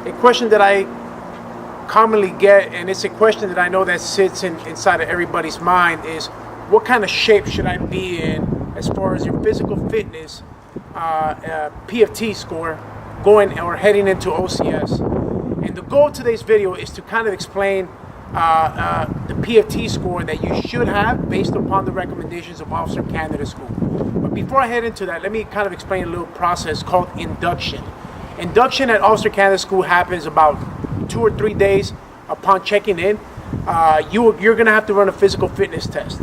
A question that I commonly get, and it's a question that I know that sits inside of everybody's mind, is what kind of shape should I be in as far as your physical fitness, PFT score, going or heading into OCS. And the goal of today's video is to kind of explain the PFT score that you should have based upon the recommendations of Officer Candidate School. But before I head into that, let me kind of explain a little process called induction. Induction at Officer Candidate School happens about 2 or 3 days upon checking in. You're going to have to run a physical fitness test.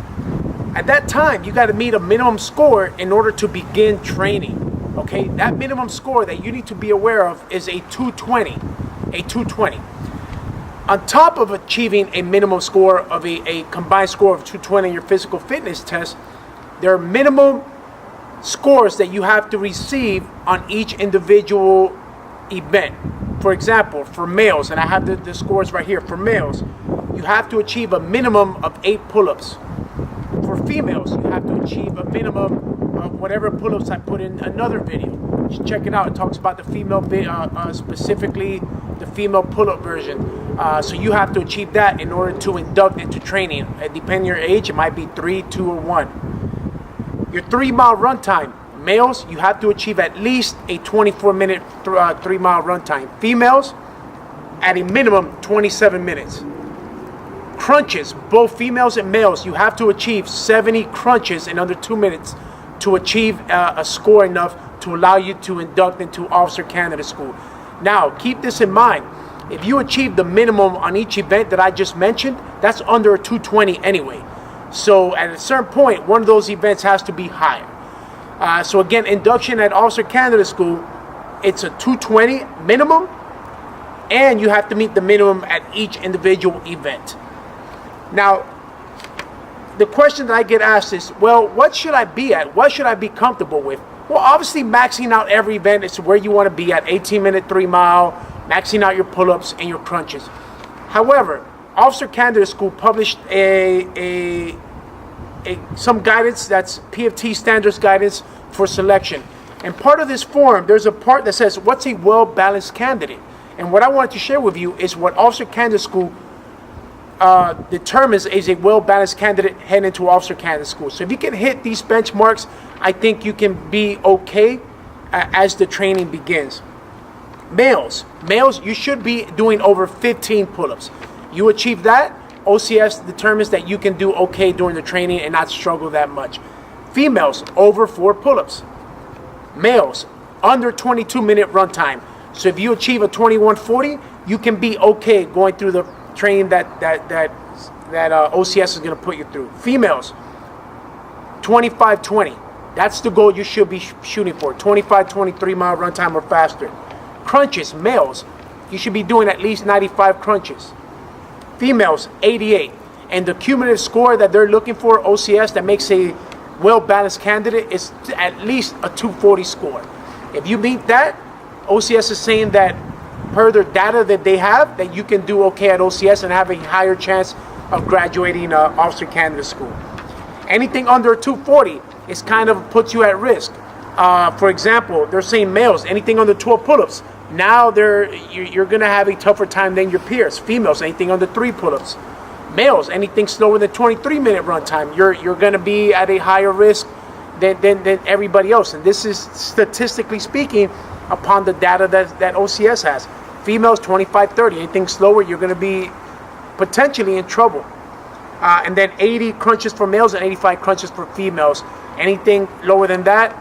At that time, you got to meet a minimum score in order to begin training. Okay, that minimum score that you need to be aware of is a 220. A 220. On top of achieving a minimum score of a combined score of 220 in your physical fitness test, there are minimum scores that you have to receive on each individual event. For example, for males, and I have the scores right here, for males, you have to achieve a minimum of 8 pull-ups. For females, you have to achieve a minimum of whatever pull-ups I put in another video. You should check it out. It talks about the female, specifically the female pull-up version. So you have to achieve that in order to induct into training. Depending on your age, it might be 3, 2, or 1. Your 3-mile run time. Males, you have to achieve at least a 24-minute 3-mile run time. Females, at a minimum, 27 minutes. Crunches, both females and males, you have to achieve 70 crunches in under 2 minutes to achieve a score enough to allow you to induct into Officer Candidate School. Now, keep this in mind. If you achieve the minimum on each event that I just mentioned, that's under a 220 anyway. So at a certain point, one of those events has to be higher. So again, induction at Officer Candidate School, it's a 220 minimum, and you have to meet the minimum at each individual event. Now, the question that I get asked is, well, what should I be at? What should I be comfortable with? Well, obviously, maxing out every event is where you want to be at, 18-minute 3-mile, maxing out your pull-ups and your crunches. However, Officer Candidate School published some guidance, that's PFT standards guidance for selection. And part of this form, there's a part that says, what's a well-balanced candidate? And what I wanted to share with you is what Officer Candidate School determines is a well-balanced candidate heading into Officer Candidate School. So if you can hit these benchmarks, I think you can be okay as the training begins. Males, you should be doing over 15 pull-ups. You achieve that, OCS determines that you can do okay during the training and not struggle that much. Females, over 4 pull-ups. Males, under 22-minute run time. So if you achieve a 2140, you can be okay going through the training that OCS is going to put you through. Females, 25-20. That's the goal you should be shooting for. 25-23 mile run time or faster. Crunches, males, you should be doing at least 95 crunches. Females, 88. And the cumulative score that they're looking for, OCS, that makes a well-balanced candidate is at least a 240 score. If you meet that, OCS is saying that per the data that they have, that you can do okay at OCS and have a higher chance of graduating Officer Candidate School. Anything under 240 is kind of puts you at risk. For example, they're saying males, anything under 12 pull-ups, now you're going to have a tougher time than your peers. Females, anything under 3 pull-ups. Males, anything slower than 23-minute run time, you're going to be at a higher risk than everybody else. And this is statistically speaking upon the data that OCS has. Females, 25-30. Anything slower, you're going to be potentially in trouble. And then 80 crunches for males and 85 crunches for females. Anything lower than that,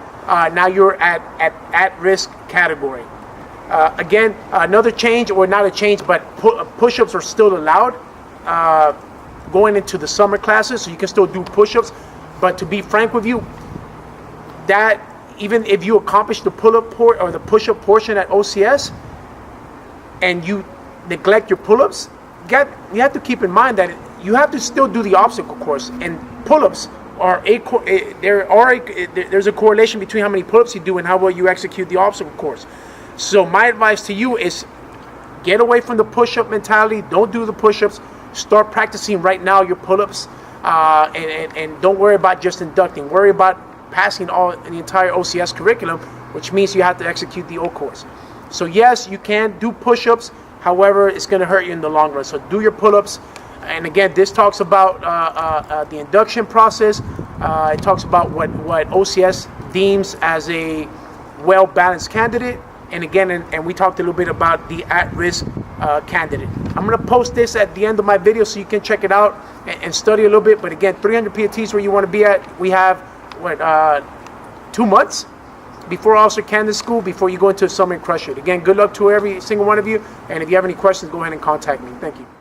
now you're at risk category. Again, another change, or not a change, but push-ups are still allowed going into the summer classes, so you can still do push-ups. But to be frank with you, that even if you accomplish the pull-up or the push-up portion at OCS, and you neglect your pull-ups, you have to keep in mind that you have to still do the obstacle course. And pull-ups are there's a correlation between how many pull-ups you do and how well you execute the obstacle course. So my advice to you is get away from the push-up mentality. Don't do the push-ups. Start practicing right now your pull-ups, and don't worry about just inducting. Worry about passing the entire OCS curriculum, which means you have to execute the O course. So yes, you can do push-ups. However, it's going to hurt you in the long run. So do your pull-ups. And again, this talks about the induction process. It talks about what OCS deems as a well-balanced candidate. And again, and we talked a little bit about the at-risk candidate. I'm going to post this at the end of my video so you can check it out and study a little bit. But again, 300 PATs where you want to be at. We have, 2 months before Officer Candidate School, before you go into a summer and crush it. Again, good luck to every single one of you. And if you have any questions, go ahead and contact me. Thank you.